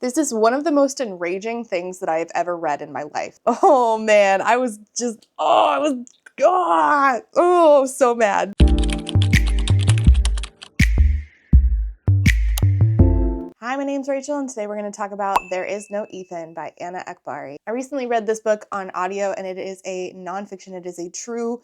This is one of the most enraging things that I have ever read in my life. Oh man, I was so mad. Hi, my name's Rachel, and today we're going to talk about There Is No Ethan by Anna Ekbari. I recently read this book on audio, and it is a nonfiction. It is a true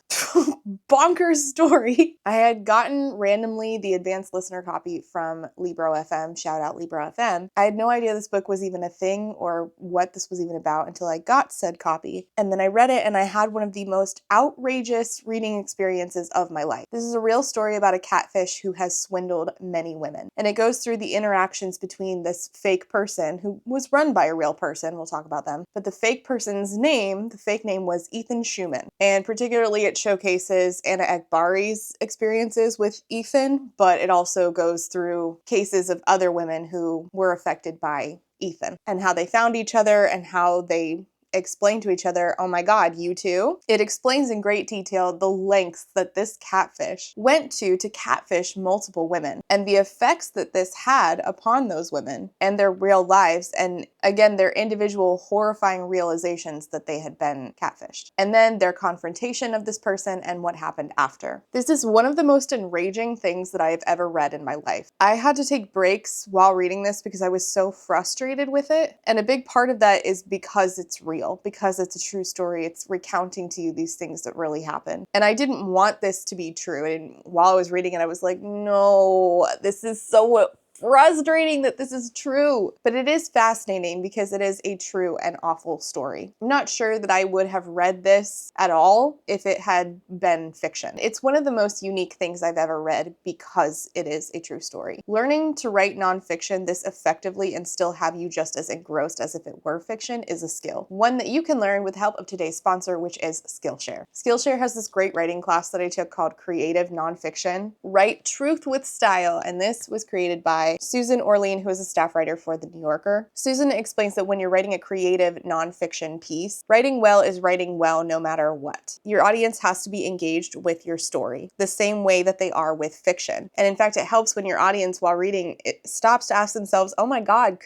bonkers story. I had gotten randomly the advanced listener copy from Libro FM. Shout out Libro FM. I had no idea this book was even a thing or what this was even about until I got said copy. And then I read it, and I had one of the most outrageous reading experiences of my life. This is a real story about a catfish who has swindled many women. And it goes through the interactions between this fake person who was run by a real person. We'll talk about them. But the fake person's name, the fake name was Ethan Schumann. And particularly it showcases Anna Ekbari's experiences with Ethan, but it also goes through cases of other women who were affected by Ethan and how they found each other and how they explain to each other, oh my God, you too? It explains in great detail the lengths that this catfish went to catfish multiple women and the effects that this had upon those women and their real lives, and again, their individual horrifying realizations that they had been catfished. And then their confrontation of this person and what happened after. This is one of the most enraging things that I have ever read in my life. I had to take breaks while reading this because I was so frustrated with it. And a big part of that is because it's real. Because it's a true story. It's recounting to you these things that really happened. And I didn't want this to be true. And while I was reading it, I was like, no, this is so frustrating that this is true. But it is fascinating because it is a true and awful story. I'm not sure that I would have read this at all if it had been fiction. It's one of the most unique things I've ever read because it is a true story. Learning to write nonfiction this effectively and still have you just as engrossed as if it were fiction is a skill. One that you can learn with the help of today's sponsor, which is Skillshare. Skillshare has this great writing class that I took called Creative Nonfiction. Write Truth with Style, and this was created by Susan Orlean, who is a staff writer for The New Yorker. Susan explains that when you're writing a creative nonfiction piece, writing well is writing well no matter what. Your audience has to be engaged with your story, the same way that they are with fiction. And in fact, it helps when your audience, while reading, it stops to ask themselves, oh my God,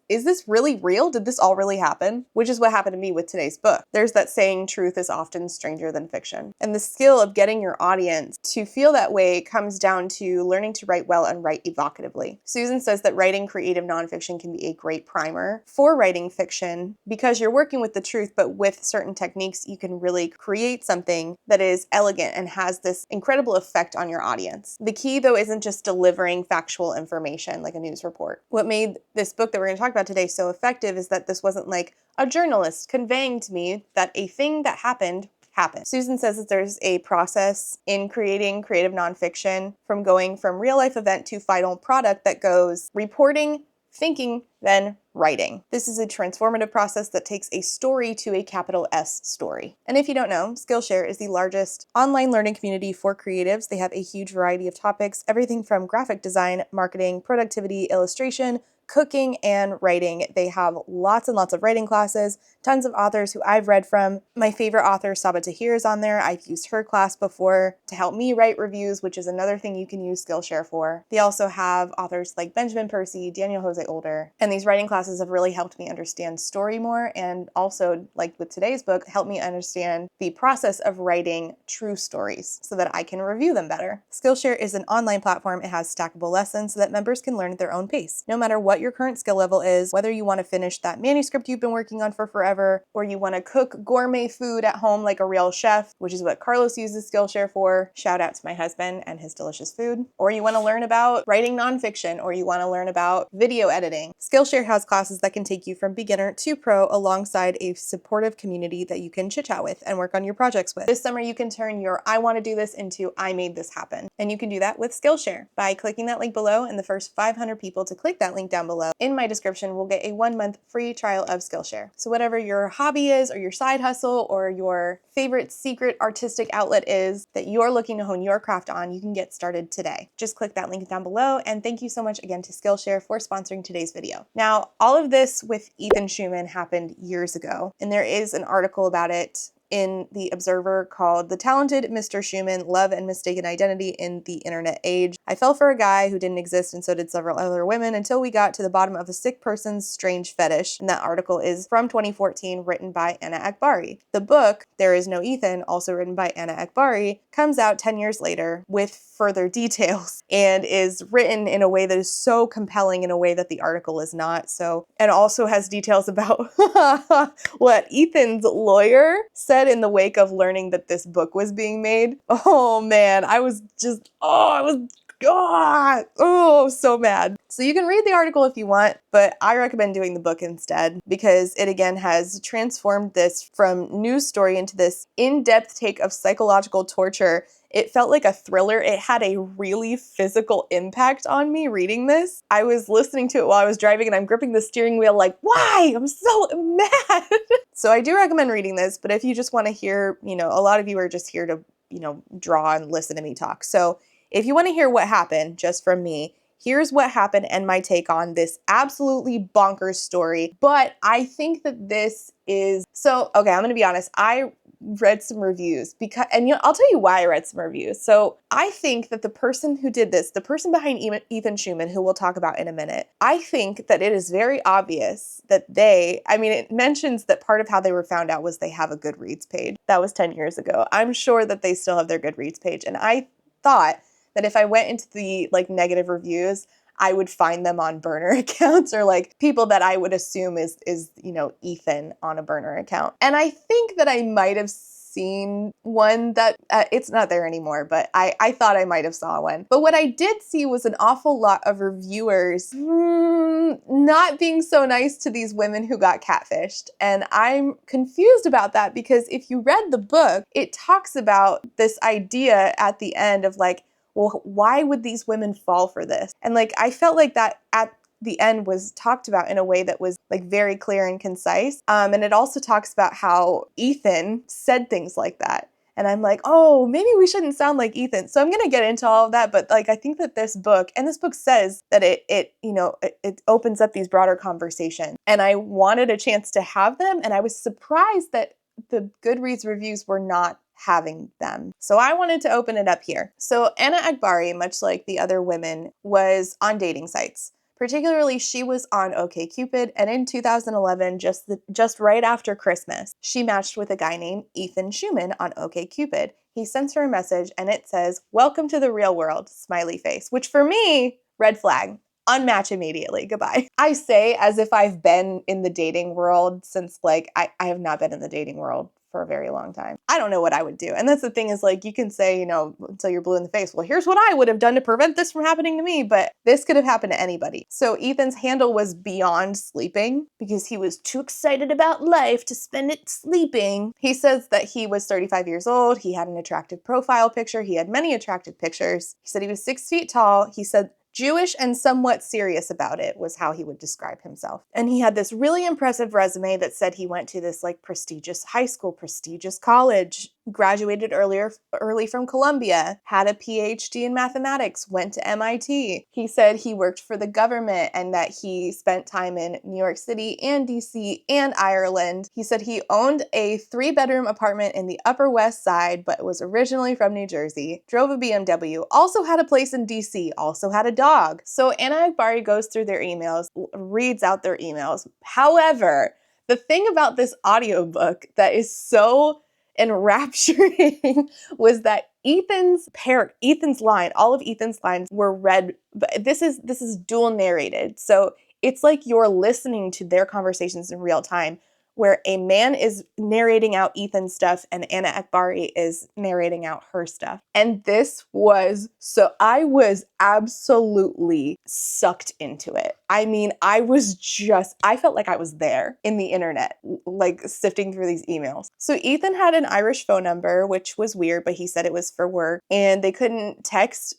is this really real? Did this all really happen? Which is what happened to me with today's book. There's that saying, truth is often stranger than fiction. And the skill of getting your audience to feel that way comes down to learning to write well and write evocatively. Susan says that writing creative nonfiction can be a great primer for writing fiction because you're working with the truth, but with certain techniques, you can really create something that is elegant and has this incredible effect on your audience. The key, though, isn't just delivering factual information like a news report. What made this book that we're going to talk about today so effective is that this wasn't like a journalist conveying to me that a thing that happened. Susan says that there's a process in creating creative nonfiction from going from real life event to final product that goes reporting, thinking, then writing. This is a transformative process that takes a story to a capital S story. And if you don't know, Skillshare is the largest online learning community for creatives. They have a huge variety of topics, everything from graphic design, marketing, productivity, illustration, cooking, and writing. They have lots and lots of writing classes, tons of authors who I've read from. My favorite author, Saba Tahir, is on there. I've used her class before to help me write reviews, which is another thing you can use Skillshare for. They also have authors like Benjamin Percy, Daniel Jose Older, and these writing classes have really helped me understand story more, and also, like with today's book, helped me understand the process of writing true stories so that I can review them better. Skillshare is an online platform. It has stackable lessons so that members can learn at their own pace. No matter what your current skill level is, whether you want to finish that manuscript you've been working on for forever, or you want to cook gourmet food at home like a real chef, which is what Carlos uses Skillshare for. Shout out to my husband and his delicious food. Or you want to learn about writing nonfiction, or you want to learn about video editing. Skillshare has classes that can take you from beginner to pro alongside a supportive community that you can chit chat with and work on your projects with. This summer, you can turn your I want to do this into I made this happen. And you can do that with Skillshare by clicking that link below, and the first 500 people to click that link down below in my description will get a 1-month free trial of Skillshare. So whatever your hobby is, or your side hustle, or your favorite secret artistic outlet is that you're looking to hone your craft on, you can get started today. Just click that link down below, and thank you so much again to Skillshare for sponsoring today's video. Now, all of this with Ethan Schumann happened years ago, and there is an article about it in the Observer called "The Talented Mr. Schumann, Love and Mistaken Identity in the Internet Age. I fell for a guy who didn't exist, and so did several other women, until we got to the bottom of a sick person's strange fetish." And that article is from 2014, written by Anna Akbari. The book, There Is No Ethan, also written by Anna Akbari, comes out 10 years later with further details and is written in a way that is so compelling in a way that the article is not. So, and also has details about what Ethan's lawyer said in the wake of learning that this book was being made. Oh man, I was just, so mad. So you can read the article if you want, but I recommend doing the book instead because it again has transformed this from news story into this in-depth take of psychological torture. It felt like a thriller. It had a really physical impact on me reading this. I was listening to it while I was driving and I'm gripping the steering wheel like, why? I'm so mad. So I do recommend reading this, but if you just want to hear, a lot of you are just here to, draw and listen to me talk. So if you want to hear what happened just from me, here's what happened and my take on this absolutely bonkers story. But I think that this is, okay, I'm going to be honest. I read some reviews I'll tell you why I read some reviews. So I think that the person who did this, the person behind Ethan Schumann, who we'll talk about in a minute, I think that it is very obvious that it mentions that part of how they were found out was they have a Goodreads page. That was 10 years ago. I'm sure that they still have their Goodreads page. And I thought that if I went into the negative reviews, I would find them on burner accounts or people that I would assume is Ethan on a burner account. And I think that I might have seen one that it's not there anymore, but I thought I might have saw one. But what I did see was an awful lot of reviewers not being so nice to these women who got catfished. And I'm confused about that because if you read the book, it talks about this idea at the end of well, why would these women fall for this? And I felt like that at the end was talked about in a way that was very clear and concise. And it also talks about how Ethan said things like that. And I'm like, oh, maybe we shouldn't sound like Ethan. So I'm going to get into all of that. But I think that this book says that it opens up these broader conversations. And I wanted a chance to have them. And I was surprised that the Goodreads reviews were not having them. So I wanted to open it up here. So Anna Akbari, much like the other women, was on dating sites. Particularly, she was on OkCupid, and in 2011, just right after Christmas, she matched with a guy named Ethan Schumann on OkCupid. He sends her a message, and it says, "Welcome to the real world," smiley face, which for me, red flag. Unmatch immediately. Goodbye. I say as if I've been in the dating world since I have not been in the dating world for a very long time. I don't know what I would do. And that's the thing is you can say, until you're blue in the face, well, here's what I would have done to prevent this from happening to me. But this could have happened to anybody. So Ethan's handle was Beyond Sleeping because he was too excited about life to spend it sleeping. He says that he was 35 years old. He had an attractive profile picture. He had many attractive pictures. He said he was 6 feet tall. He said Jewish and somewhat serious about it was how he would describe himself. And he had this really impressive resume that said he went to this prestigious high school, prestigious college, graduated early from Columbia, had a PhD in mathematics, went to MIT. He said he worked for the government and that he spent time in New York City and DC and Ireland. He said he owned a 3-bedroom apartment in the Upper West Side, but was originally from New Jersey, drove a BMW, also had a place in DC, also had a dog. So Anna Akbari goes through their emails, reads out their emails. However, the thing about this audiobook that is so enrapturing was that all of Ethan's lines were read, but this is dual narrated. So it's like you're listening to their conversations in real time, where a man is narrating out Ethan's stuff and Anna Akbari is narrating out her stuff. And I was absolutely sucked into it. I felt like I was there in the internet, sifting through these emails. So Ethan had an Irish phone number, which was weird, but he said it was for work. And they couldn't text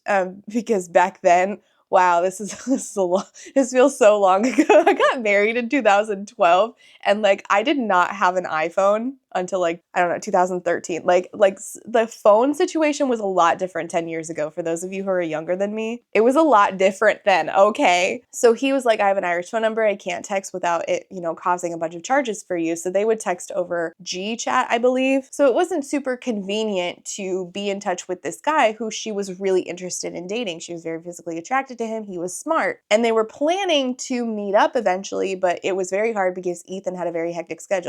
because back then, wow, this feels so long ago. I got married in 2012 and I did not have an iPhone. until like, I don't know, 2013. Like the phone situation was a lot different 10 years ago. For those of you who are younger than me, it was a lot different then. Okay. So he was like, I have an Irish phone number. I can't text without it, causing a bunch of charges for you. So they would text over GChat, I believe. So it wasn't super convenient to be in touch with this guy who she was really interested in dating. She was very physically attracted to him. He was smart. And they were planning to meet up eventually, but it was very hard because Ethan had a very hectic schedule,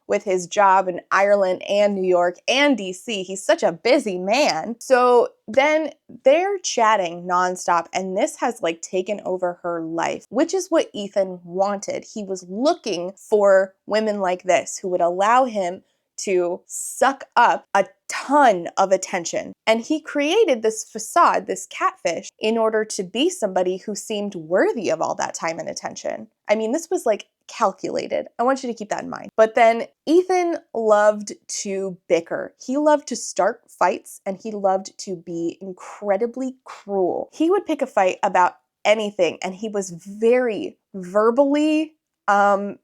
with his job in Ireland and New York and DC. He's such a busy man. So then they're chatting nonstop, and this has like taken over her life, which is what Ethan wanted. He was looking for women like this who would allow him to suck up a ton of attention. And he created this facade, this catfish, in order to be somebody who seemed worthy of all that time and attention. I mean, this was like calculated. I want you to keep that in mind. But then Ethan loved to bicker. He loved to start fights, and he loved to be incredibly cruel. He would pick a fight about anything, and he was very verbally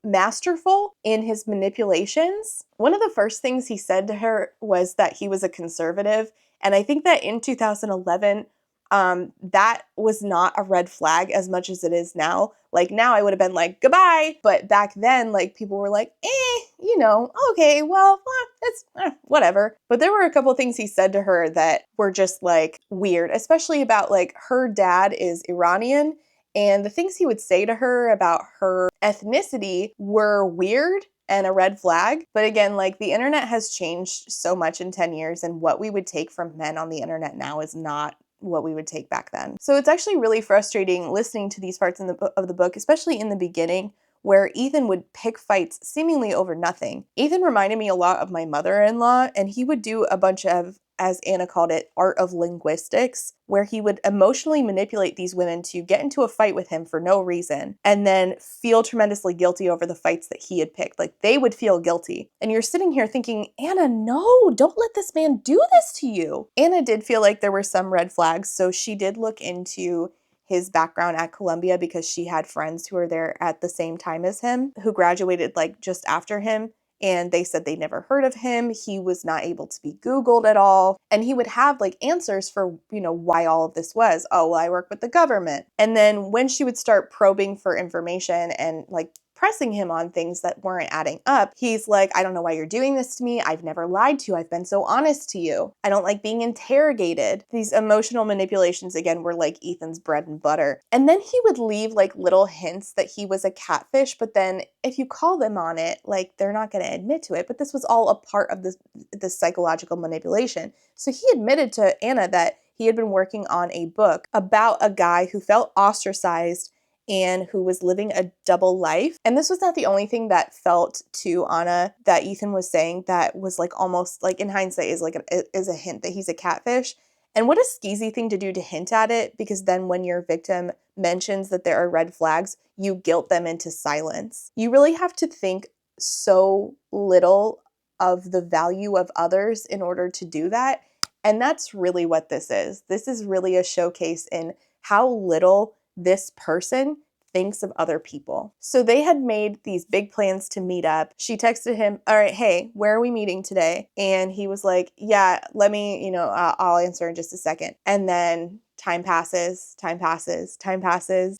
masterful in his manipulations. One of the first things he said to her was that he was a conservative. And I think that in 2011, that was not a red flag as much as it is now. Like now I would have been like, goodbye. But back then, like people were like, okay, well, it's whatever. But there were a couple of things he said to her that were just like weird, especially about like her dad is Iranian. And the things he would say to her about her ethnicity were weird and a red flag. But again, like the internet has changed so much in 10 years, and what we would take from men on the internet now is not what we would take back then. So it's actually really frustrating listening to these parts of the book, especially in the beginning, where Ethan would pick fights seemingly over nothing. Ethan reminded me a lot of my mother-in-law, and he would do a bunch of, as Anna called it, art of linguistics, where he would emotionally manipulate these women to get into a fight with him for no reason, and then feel tremendously guilty over the fights that he had picked. Like, they would feel guilty. And you're sitting here thinking, Anna, no, don't let this man do this to you. Anna did feel like there were some red flags, so she did look into his background at Columbia because she had friends who were there at the same time as him, who graduated like just after him. And they said they never heard of him. He was not able to be Googled at all. And he would have like answers for, why all of this was. Oh, well, I work with the government. And then when she would start probing for information and like pressing him on things that weren't adding up, he's like, I don't know why you're doing this to me. I've never lied to you. I've been so honest to you. I don't like being interrogated. These emotional manipulations, again, were like Ethan's bread and butter. And then he would leave like little hints that he was a catfish, but then if you call them on it, like they're not going to admit to it. But this was all a part of this psychological manipulation. So he admitted to Anna that he had been working on a book about a guy who felt ostracized and who was living a double life. And this was not the only thing that felt to Anna that Ethan was saying that was like almost like in hindsight is a hint that he's a catfish. And what a skeezy thing to do to hint at it, because then when your victim mentions that there are red flags, you guilt them into silence. You really have to think so little of the value of others in order to do that. And that's really what this is. This is really a showcase in how little this person thinks of other people. So they had made these big plans to meet up. She texted him, all right, hey, where are we meeting today? And he was like, yeah, let me, I'll answer in just a second. And then time passes.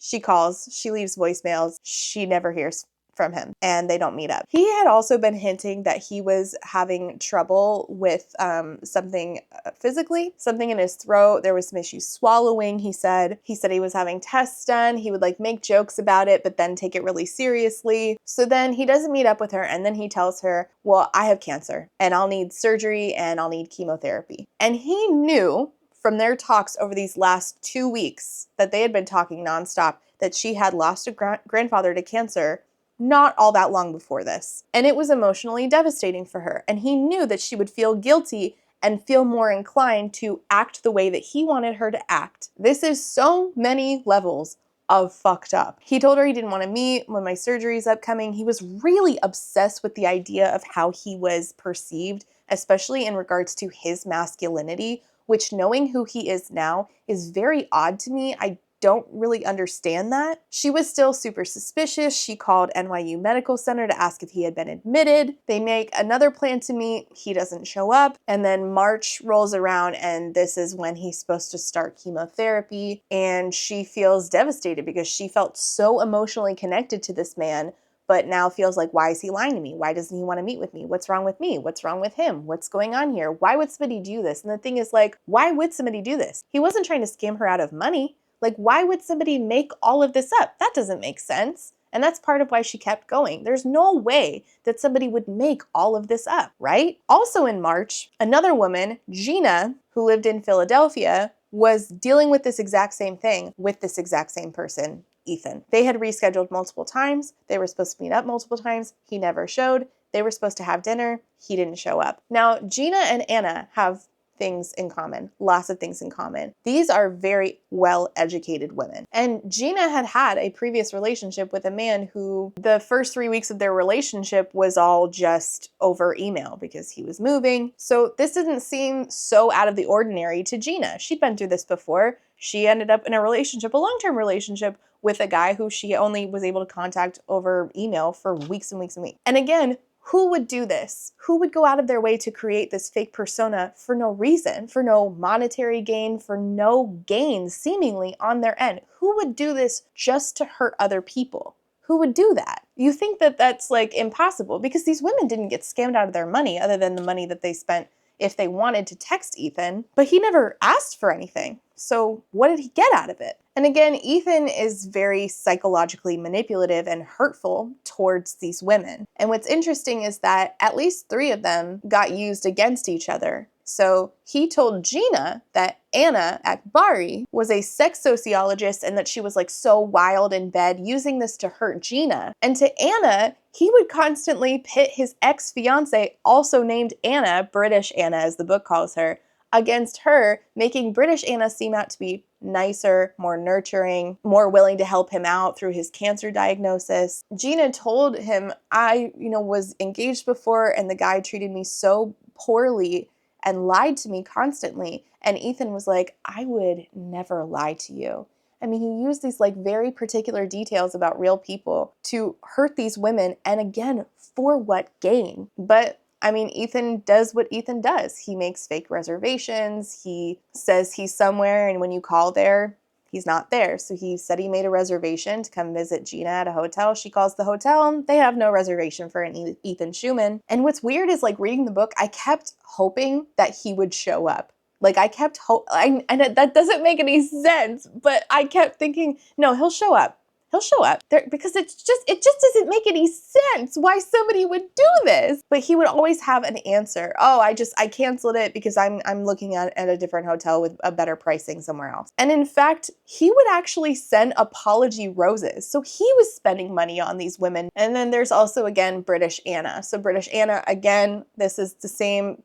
She calls, she leaves voicemails. She never hears from him, and they don't meet up. He had also been hinting that he was having trouble with something physically, something in his throat. There was some issues swallowing, he said. He said he was having tests done. He would like make jokes about it, but then take it really seriously. So then he doesn't meet up with her, and then he tells her, well, I have cancer, and I'll need surgery, and I'll need chemotherapy. And he knew from their talks over these last 2 weeks that they had been talking nonstop that she had lost a grandfather to cancer not all that long before this. And it was emotionally devastating for her. And he knew that she would feel guilty and feel more inclined to act the way that he wanted her to act. This is so many levels of fucked up. He told her he didn't want to meet when my surgery is upcoming. He was really obsessed with the idea of how he was perceived, especially in regards to his masculinity, which, knowing who he is now, is very odd to me. I don't really understand that. She was still super suspicious. She called NYU Medical Center to ask if he had been admitted. They make another plan to meet. He doesn't show up. And then March rolls around, and this is when he's supposed to start chemotherapy. And she feels devastated because she felt so emotionally connected to this man, but now feels like, why is he lying to me? Why doesn't he want to meet with me? What's wrong with me? What's wrong with him? What's going on here? Why would somebody do this? And the thing is, like, why would somebody do this? He wasn't trying to scam her out of money. Like, why would somebody make all of this up? That doesn't make sense. And that's part of why she kept going. There's no way that somebody would make all of this up, right? Also in March, another woman, Gina, who lived in Philadelphia, was dealing with this exact same thing with this exact same person, Ethan. They had rescheduled multiple times. They were supposed to meet up multiple times. He never showed. They were supposed to have dinner. He didn't show up. Now, Gina and Anna have things in common, lots of things in common. These are very well-educated women. And Gina had had a previous relationship with a man who the first 3 weeks of their relationship was all just over email because he was moving. So this didn't seem so out of the ordinary to Gina. She'd been through this before. She ended up in a relationship, a long-term relationship with a guy who she only was able to contact over email for weeks and weeks and weeks. And again, who would do this? Who would go out of their way to create this fake persona for no reason, for no monetary gain, for no gain seemingly on their end? Who would do this just to hurt other people? Who would do that? You think that that's like impossible because these women didn't get scammed out of their money other than the money that they spent if they wanted to text Ethan, but he never asked for anything. So what did he get out of it? And again, Ethan is very psychologically manipulative and hurtful towards these women. And what's interesting is that at least 3 of them got used against each other. So he told Gina that Anna Akbari was a sex sociologist and that she was like so wild in bed, using this to hurt Gina. And to Anna, he would constantly pit his ex-fiance, also named Anna, British Anna as the book calls her, against her, making British Anna seem out to be nicer, more nurturing, more willing to help him out through his cancer diagnosis. Gina told him, I, was engaged before and the guy treated me so poorly and lied to me constantly. And Ethan was like, I would never lie to you. I mean, he used these like very particular details about real people to hurt these women. And again, for what gain? But I mean, Ethan does what Ethan does. He makes fake reservations. He says he's somewhere, and when you call there, he's not there. So he said he made a reservation to come visit Gina at a hotel. She calls the hotel, and they have no reservation for an Ethan Schumann. And what's weird is, like, reading the book, I kept hoping that he would show up. Like, I kept and that doesn't make any sense, but I kept thinking, no, he'll show up. He'll show up there because it just doesn't make any sense why somebody would do this. But he would always have an answer. Oh, I canceled it because I'm looking at a different hotel with a better pricing somewhere else. And in fact, he would actually send apology roses. So he was spending money on these women. And then there's also, again, British Anna. So British Anna, again, this is the same.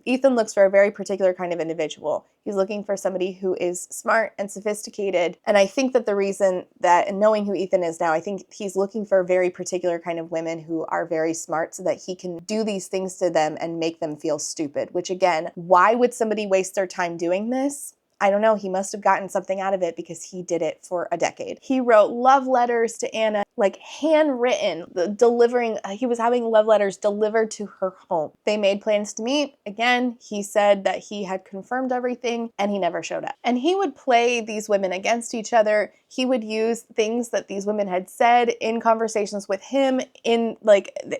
Ethan looks for a very particular kind of individual. He's looking for somebody who is smart and sophisticated. And I think that the reason that, and knowing who Ethan is now, I think he's looking for a very particular kind of women who are very smart so that he can do these things to them and make them feel stupid, which again, why would somebody waste their time doing this? I don't know. He must have gotten something out of it because he did it for a decade. He wrote love letters to Anna, like handwritten, delivering. He was having love letters delivered to her home. They made plans to meet. Again, he said that he had confirmed everything and he never showed up. And he would play these women against each other. He would use things that these women had said in conversations with him in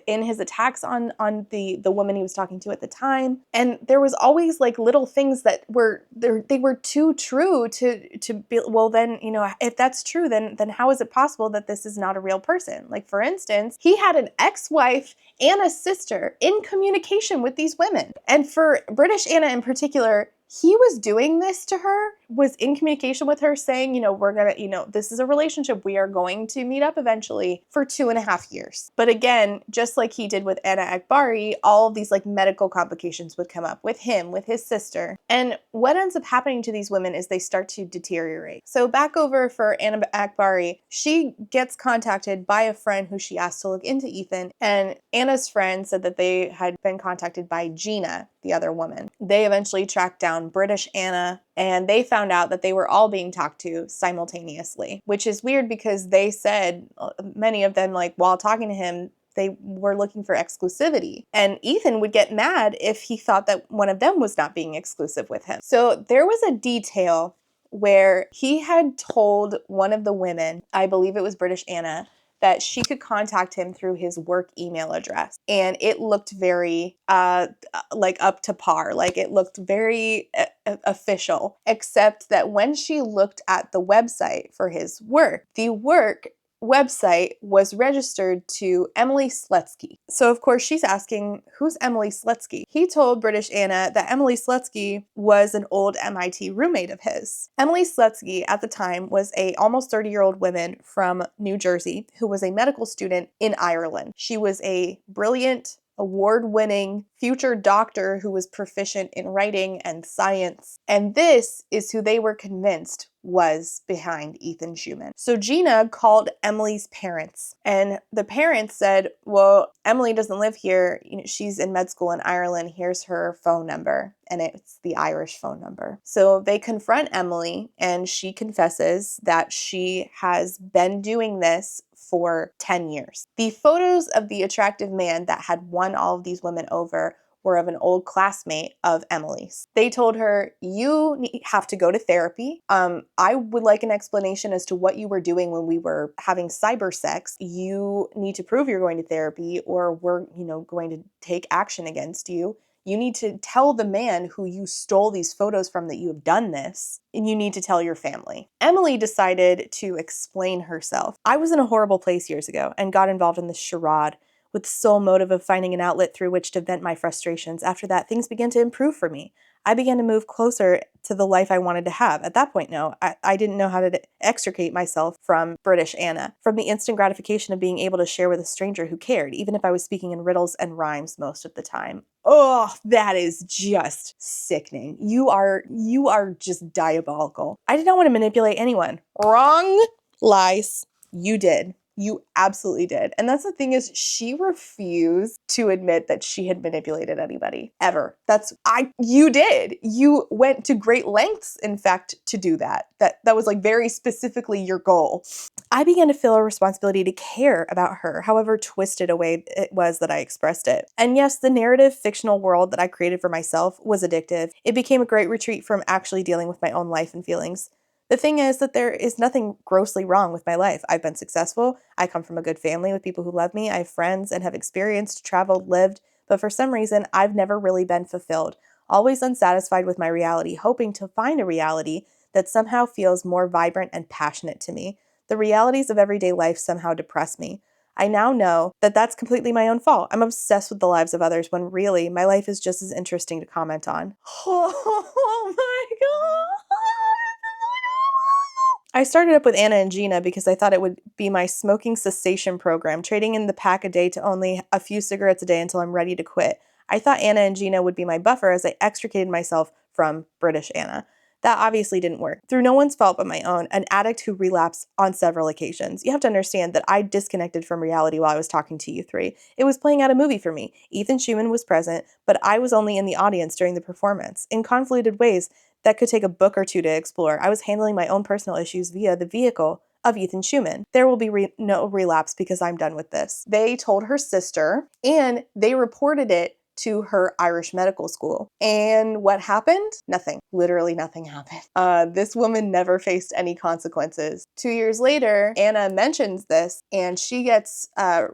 his attacks on the woman he was talking to at the time. And there was always like little things that were they were too true to be, well then, if that's true, then how is it possible that this is not a real person? Like, for instance, he had an ex-wife and a sister in communication with these women. And for British Anna in particular, he was doing this to her, was in communication with her saying, we're gonna, this is a relationship. We are going to meet up eventually for 2.5 years. But again, just like he did with Anna Akbari, all of these like medical complications would come up with him, with his sister. And what ends up happening to these women is they start to deteriorate. So back over for Anna Akbari, she gets contacted by a friend who she asked to look into Ethan. And Anna's friend said that they had been contacted by Gina, the other woman. They eventually tracked down found British Anna, and they found out that they were all being talked to simultaneously, which is weird because they said, many of them, like, while talking to him, they were looking for exclusivity. And Ethan would get mad if he thought that one of them was not being exclusive with him. So there was a detail where he had told one of the women, I believe it was British Anna, that she could contact him through his work email address. And it looked very like up to par. Like it looked very official, except that when she looked at the website for his work, the work website was registered to Emily Slutsky. So of course she's asking, who's Emily Slutsky? He told British Anna that Emily Slutsky was an old MIT roommate of his. Emily Slutsky at the time was a almost 30-year-old woman from New Jersey who was a medical student in Ireland. She was a brilliant, award-winning future doctor who was proficient in writing and science. And this is who they were convinced was behind Ethan Schumann. So Gina called Emily's parents, and the parents said, well, Emily doesn't live here. She's in med school in Ireland. Here's her phone number. And it's the Irish phone number. So they confront Emily, and she confesses that she has been doing this for 10 years. The photos of the attractive man that had won all of these women over were of an old classmate of Emily's. They told her, you have to go to therapy. I would like an explanation as to what you were doing when we were having cyber sex. You need to prove you're going to therapy, or we're, going to take action against you. You need to tell the man who you stole these photos from that you have done this, and you need to tell your family. Emily decided to explain herself. I was in a horrible place years ago and got involved in this charade with the sole motive of finding an outlet through which to vent my frustrations. After that, things began to improve for me. I began to move closer to the life I wanted to have. At that point, no, I didn't know how to extricate myself from British Anna, from the instant gratification of being able to share with a stranger who cared, even if I was speaking in riddles and rhymes most of the time. Oh, that is just sickening. You are just diabolical. I did not want to manipulate anyone. Wrong. Lies. You did. You absolutely did. And that's the thing, is she refused to admit that she had manipulated anybody ever. You did. You went to great lengths, in fact, to do that. That was like very specifically your goal. I began to feel a responsibility to care about her, however twisted a way it was that I expressed it. And yes, the narrative fictional world that I created for myself was addictive. It became a great retreat from actually dealing with my own life and feelings. The thing is that there is nothing grossly wrong with my life. I've been successful. I come from a good family with people who love me. I have friends and have experienced, traveled, lived, but for some reason, I've never really been fulfilled. Always unsatisfied with my reality, hoping to find a reality that somehow feels more vibrant and passionate to me. The realities of everyday life somehow depress me. I now know that that's completely my own fault. I'm obsessed with the lives of others when really my life is just as interesting to comment on. Oh my God. I started up with Anna and Gina because I thought it would be my smoking cessation program, trading in the pack a day to only a few cigarettes a day until I'm ready to quit. I thought Anna and Gina would be my buffer as I extricated myself from British Anna. That obviously didn't work. Through no one's fault but my own, an addict who relapsed on several occasions. You have to understand that I disconnected from reality while I was talking to you three. It was playing out a movie for me. Ethan Schumann was present, but I was only in the audience during the performance. In convoluted ways that could take a book or two to explore, I was handling my own personal issues via the vehicle of Ethan Schumann. There will be no relapse because I'm done with this. They told her sister, and they reported it to her Irish medical school. And what happened? Nothing. Literally nothing happened. This woman never faced any consequences. 2 years later, Anna mentions this, and she gets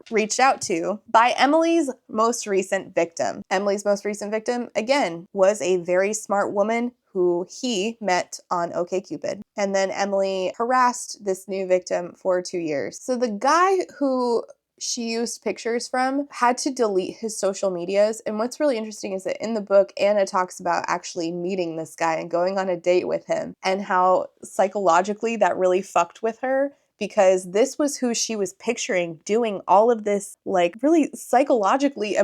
reached out to by Emily's most recent victim. Emily's most recent victim, again, was a very smart woman who he met on OkCupid. And then Emily harassed this new victim for 2 years. So the guy who she used pictures from had to delete his social medias. And what's really interesting is that in the book, Anna talks about actually meeting this guy and going on a date with him, and how psychologically that really fucked with her, because this was who she was picturing doing all of this, like, really psychologically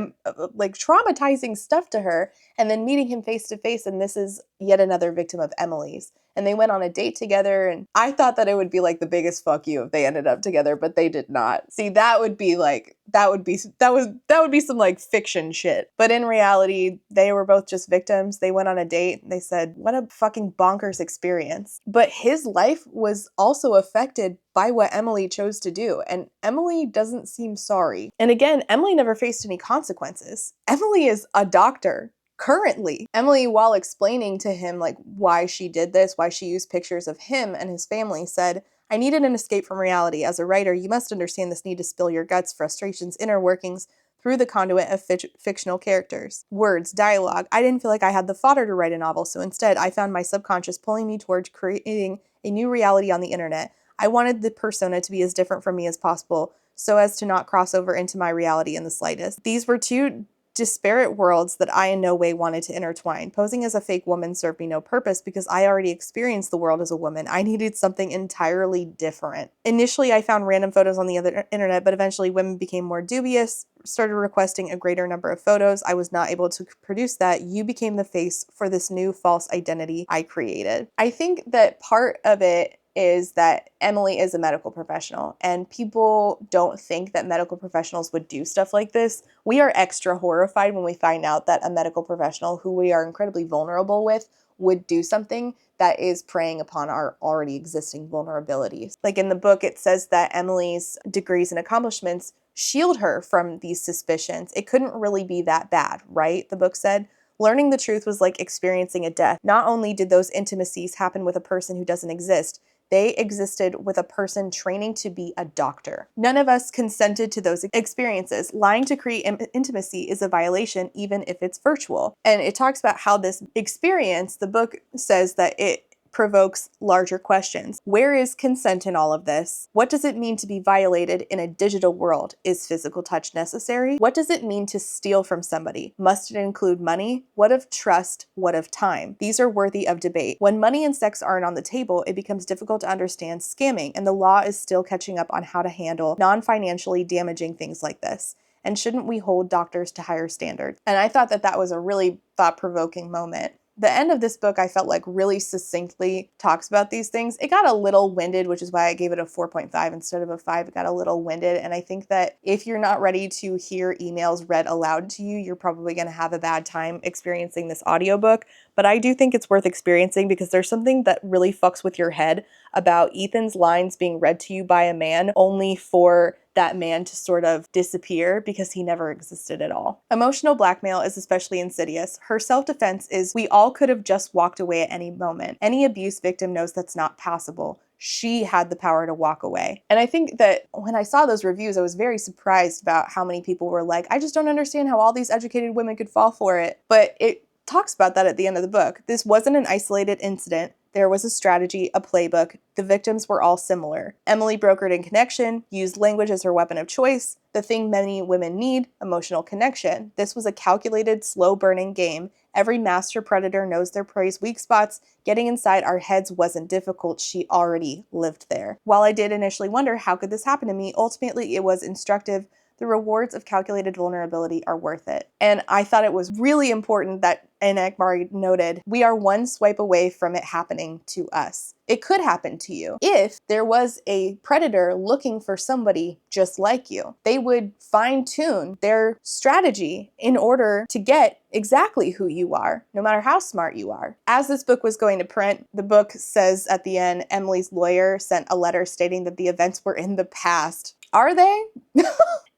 like traumatizing stuff to her, and then meeting him face to face, and this is yet another victim of Emily's. And they went on a date together, and I thought that it would be like the biggest fuck you if they ended up together, but they did not. See, that would be like that would be some like fiction shit. But in reality, they were both just victims. They went on a date and they said, what a fucking bonkers experience. But his life was also affected by what Emily chose to do. And Emily doesn't seem sorry. And again, Emily never faced any consequences. Emily is a doctor. Currently, Emily, while explaining to him like why she did this, why she used pictures of him and his family, said, I needed an escape from reality. As a writer, you must understand this need to spill your guts, frustrations, inner workings through the conduit of fictional characters. Words, dialogue. I didn't feel like I had the fodder to write a novel, so instead I found my subconscious pulling me towards creating a new reality on the internet. I wanted the persona to be as different from me as possible, so as to not cross over into my reality in the slightest. These were two disparate worlds that I in no way wanted to intertwine. Posing as a fake woman served me no purpose because I already experienced the world as a woman. I needed something entirely different. Initially, I found random photos on the other internet, but eventually women became more dubious, started requesting a greater number of photos. I was not able to produce that. You became the face for this new false identity I created. I think that part of it is that Emily is a medical professional and people don't think that medical professionals would do stuff like this. We are extra horrified when we find out that a medical professional who we are incredibly vulnerable with would do something that is preying upon our already existing vulnerabilities. Like in the book, it says that Emily's degrees and accomplishments shield her from these suspicions. It couldn't really be that bad, right? The book said. Learning the truth was like experiencing a death. Not only did those intimacies happen with a person who doesn't exist, they existed with a person training to be a doctor. None of us consented to those experiences. Lying to create intimacy is a violation, even if it's virtual. And it talks about how this experience, the book says that it provokes larger questions. Where is consent in all of this? What does it mean to be violated in a digital world? Is physical touch necessary? What does it mean to steal from somebody? Must it include money? What of trust? What of time? These are worthy of debate. When money and sex aren't on the table, it becomes difficult to understand scamming, and the law is still catching up on how to handle non-financially damaging things like this. And shouldn't we hold doctors to higher standards? And I thought that that was a really thought-provoking moment. The end of this book, I felt like really succinctly talks about these things. It got a little winded, which is why I gave it a 4.5 instead of a 5. It got a little winded. And I think that if you're not ready to hear emails read aloud to you, you're probably going to have a bad time experiencing this audiobook. But I do think it's worth experiencing because there's something that really fucks with your head about Ethan's lines being read to you by a man only for that man to sort of disappear because he never existed at all. Emotional blackmail is especially insidious. Her self-defense is, we all could have just walked away at any moment. Any abuse victim knows that's not possible. She had the power to walk away. And I think that when I saw those reviews, I was very surprised about how many people were like, I just don't understand how all these educated women could fall for it. But it talks about that at the end of the book. This wasn't an isolated incident. There was a strategy, a playbook. The victims were all similar. Emily brokered in connection, used language as her weapon of choice, the thing many women need, emotional connection. This was a calculated, slow-burning game. Every master predator knows their prey's weak spots. Getting inside our heads wasn't difficult. She already lived there. While I did initially wonder, how could this happen to me? Ultimately, it was instructive. The rewards of calculated vulnerability are worth it. And I thought it was really important that Anna Ekbari noted, we are one swipe away from it happening to us. It could happen to you if there was a predator looking for somebody just like you. They would fine-tune their strategy in order to get exactly who you are, no matter how smart you are. As this book was going to print, the book says at the end, Emily's lawyer sent a letter stating that the events were in the past. Are they?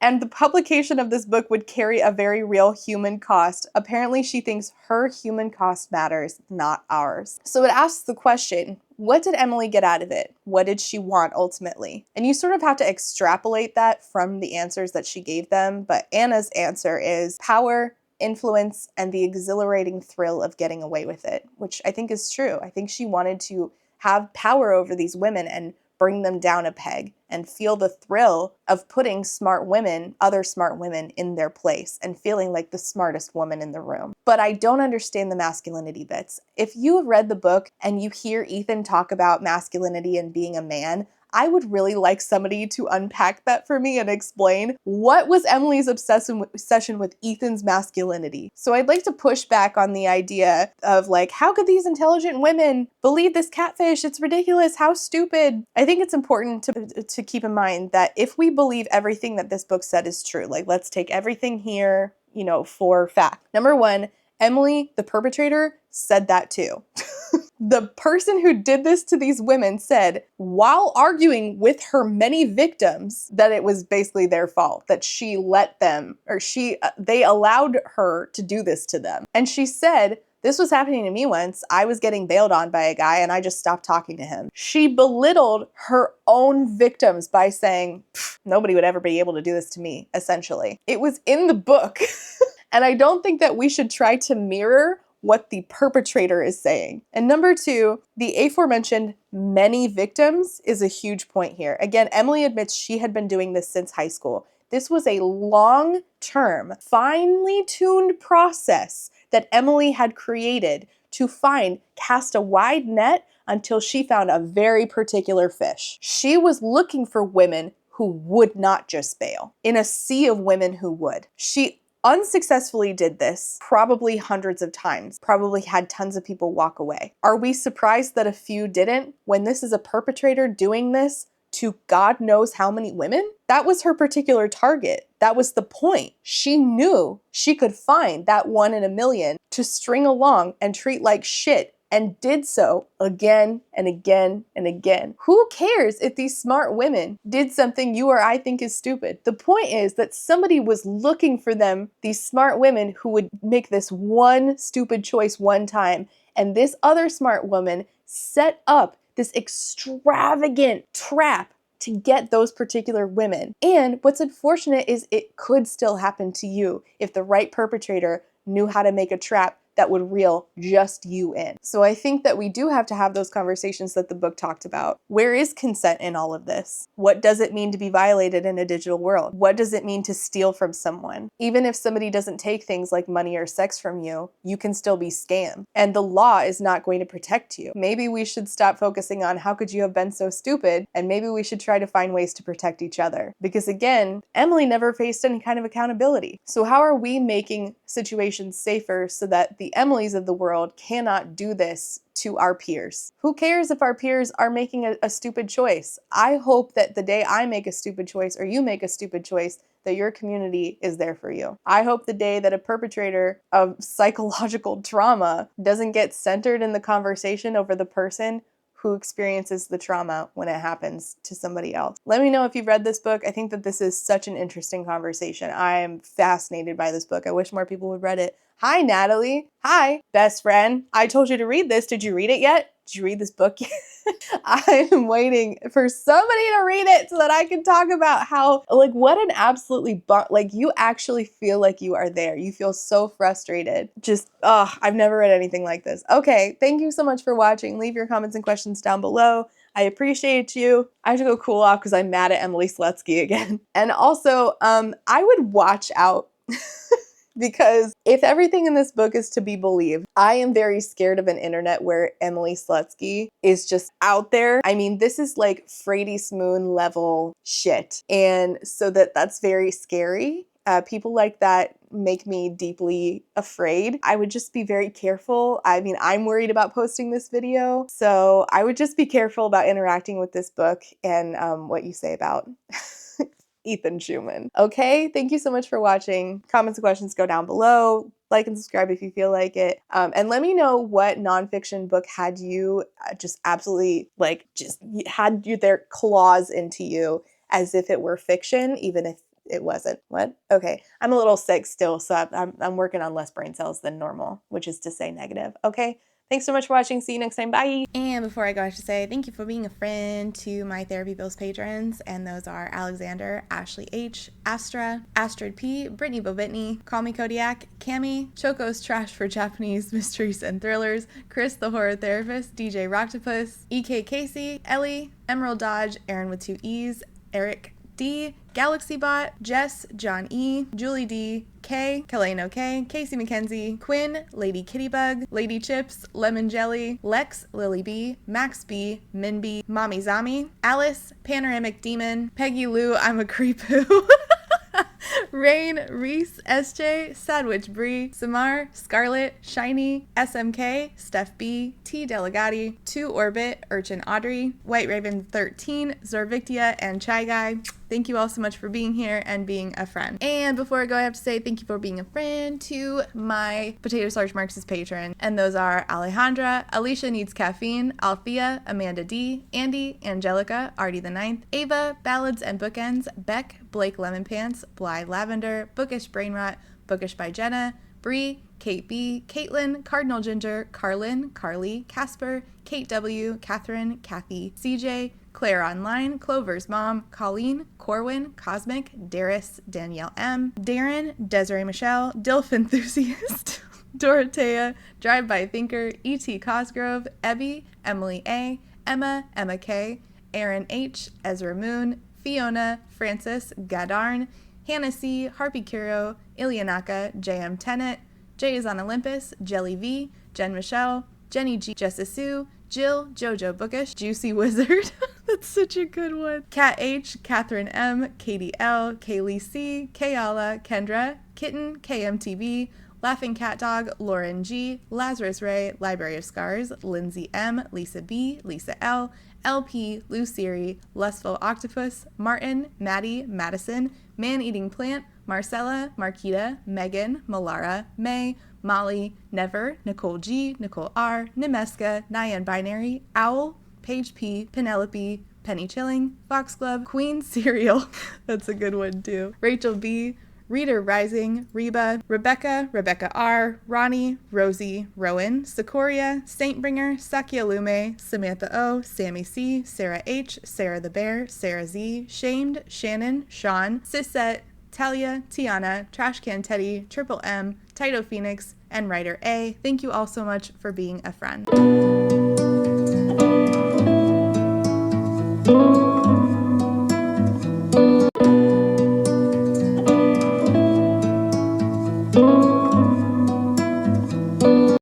And the publication of this book would carry a very real human cost. Apparently, she thinks her human cost matters, not ours. So it asks the question, what did Emily get out of it? What did she want ultimately? And you sort of have to extrapolate that from the answers that she gave them. But Anna's answer is power, influence, and the exhilarating thrill of getting away with it, which I think is true. I think she wanted to have power over these women and bring them down a peg and feel the thrill of putting smart women, other smart women in their place and feeling like the smartest woman in the room. But I don't understand the masculinity bits. If you have read the book and you hear Ethan talk about masculinity and being a man, I would really like somebody to unpack that for me and explain what was Emily's obsession with Ethan's masculinity. So I'd like to push back on the idea of like, how could these intelligent women believe this catfish? It's ridiculous. How stupid. I think it's important to keep in mind that if we believe everything that this book said is true, like let's take everything here, for fact. Number one, Emily, the perpetrator, said that too. The person who did this to these women said, while arguing with her many victims, that it was basically their fault, that she let them, or they allowed her to do this to them. And she said, this was happening to me once. I was getting bailed on by a guy and I just stopped talking to him. She belittled her own victims by saying, nobody would ever be able to do this to me, essentially. It was in the book. And I don't think that we should try to mirror what the perpetrator is saying. And number two, the aforementioned many victims is a huge point here. Again, Emily admits she had been doing this since high school. This was a long-term, finely tuned process that Emily had created to cast a wide net until she found a very particular fish. She was looking for women who would not just bail in a sea of women who would. She unsuccessfully did this probably hundreds of times, probably had tons of people walk away. Are we surprised that a few didn't when this is a perpetrator doing this to God knows how many women? That was her particular target. That was the point. She knew she could find that 1 in a million to string along and treat like shit, and did so again and again and again. Who cares if these smart women did something you or I think is stupid? The point is that somebody was looking for them, these smart women who would make this one stupid choice one time, and this other smart woman set up this extravagant trap to get those particular women. And what's unfortunate is it could still happen to you if the right perpetrator knew how to make a trap that would reel just you in. So I think that we do have to have those conversations that the book talked about. Where is consent in all of this? What does it mean to be violated in a digital world? What does it mean to steal from someone? Even if somebody doesn't take things like money or sex from you, you can still be scammed. And the law is not going to protect you. Maybe we should stop focusing on how could you have been so stupid, and maybe we should try to find ways to protect each other. Because again, Emily never faced any kind of accountability. So how are we making situations safer so that the Emilys of the world cannot do this to our peers? Who cares if our peers are making a stupid choice? I hope that the day I make a stupid choice or you make a stupid choice, that your community is there for you. I hope the day that a perpetrator of psychological trauma doesn't get centered in the conversation over the person who experiences the trauma when it happens to somebody else. Let me know if you've read this book. I think that this is such an interesting conversation. I am fascinated by this book. I wish more people would read it. Hi, Natalie. Hi, best friend. I told you to read this. Did you read it yet? Did you read this book yet? I'm waiting for somebody to read it so that I can talk about how, what an absolutely, you actually feel like you are there. You feel so frustrated. I've never read anything like this. Okay, thank you so much for watching. Leave your comments and questions down below. I appreciate you. I have to go cool off because I'm mad at Emily Slutsky again. And also, I would watch out because if everything in this book is to be believed, I am very scared of an internet where Emily Slutsky is just out there. I mean, this is like Frady Smoon level shit. And so that's very scary. People like that make me deeply afraid. I would just be very careful. I mean, I'm worried about posting this video, so I would just be careful about interacting with this book and what you say about Ethan Schumann. Okay, thank you so much for watching. Comments and questions go down below. Like and subscribe if you feel like it. And let me know what nonfiction book had you just absolutely had their claws into you as if it were fiction, even if it wasn't. What? Okay, I'm a little sick still, so I'm working on less brain cells than normal, which is to say negative. Okay. Thanks so much for watching. See you next time. Bye. And before I go, I should say thank you for being a friend to my Therapy Bills patrons. And those are Alexander, Ashley H, Astra, Astrid P, Brittany Bobitney, Call Me Kodiak, Cami, Choco's Trash for Japanese Mysteries and Thrillers, Chris the Horror Therapist, DJ Rocktopus, EK Casey, Ellie, Emerald Dodge, Aaron with 2 E's, Eric D, Galaxy Bot, Jess, John E, Julie D, K, Kaleno K, Casey McKenzie, Quinn, Lady Kittybug, Lady Chips, Lemon Jelly, Lex, Lily B, Max B, Min B, Mommy Zami, Alice, Panoramic Demon, Peggy Lou, I'm a Creepoo, Rain, Reese, SJ, Sadwich Bree, Samar, Scarlet, Shiny, SMK, Steph B, T Delegati, 2 Orbit, Urchin Audrey, White Raven 13, Zorvictia, and Chai Guy. Thank you all so much for being here and being a friend. And before I go, I have to say thank you for being a friend to my Potato Starch Marxist patron. And those are Alejandra, Alicia Needs Caffeine, Althea, Amanda D, Andy, Angelica, Artie the Ninth, Ava, Ballads and Bookends, Beck, Blake Lemon Pants, Bly Lavender, Bookish Brain Rot, Bookish by Jenna, Bree, Kate B, Caitlin, Cardinal Ginger, Carlin, Carly, Casper, Kate W, Catherine, Kathy, CJ, Claire Online, Clover's Mom, Colleen, Corwin, Cosmic, Darius, Danielle M, Darren, Desiree Michelle, Dilf Enthusiast, Dorothea, Drive-By Thinker, E.T. Cosgrove, Ebby, Emily A, Emma, Emma K, Aaron H, Ezra Moon, Fiona, Francis, Gadarn, Hannah C, Harpy Kuro, Ilianaka, J.M. Tennant, Jay is on Olympus, Jelly V, Jen Michelle, Jenny G, Jessa Sue, Jill, Jojo Bookish, Juicy Wizard, that's such a good one, Kat H, Catherine M, Katie L, Kaylee C, Kayala, Kendra, Kitten, KMTV, Laughing Cat Dog, Lauren G, Lazarus Ray, Library of Scars, Lindsay M, Lisa B, Lisa L, LP, Luciri, Lustful Octopus, Martin, Maddie, Madison, Man-Eating Plant, Marcella, Marquita, Megan, Malara, May, Molly, Never, Nicole G, Nicole R, Nimeska, Nyan Binary, Owl, Paige P, Penelope, Penny Chilling, Foxglove, Queen Cereal, that's a good one too, Rachel B, Reader Rising, Reba, Rebecca, Rebecca R, Ronnie, Rosie, Rowan, Secoria, Saintbringer, Sakia Lume, Samantha O, Sammy C, Sarah H, Sarah the Bear, Sarah Z, Shamed, Shannon, Sean, Sisette, Talia, Tiana, Trashcan Teddy, Triple M, Tito Phoenix, and Writer A. Thank you all so much for being a friend.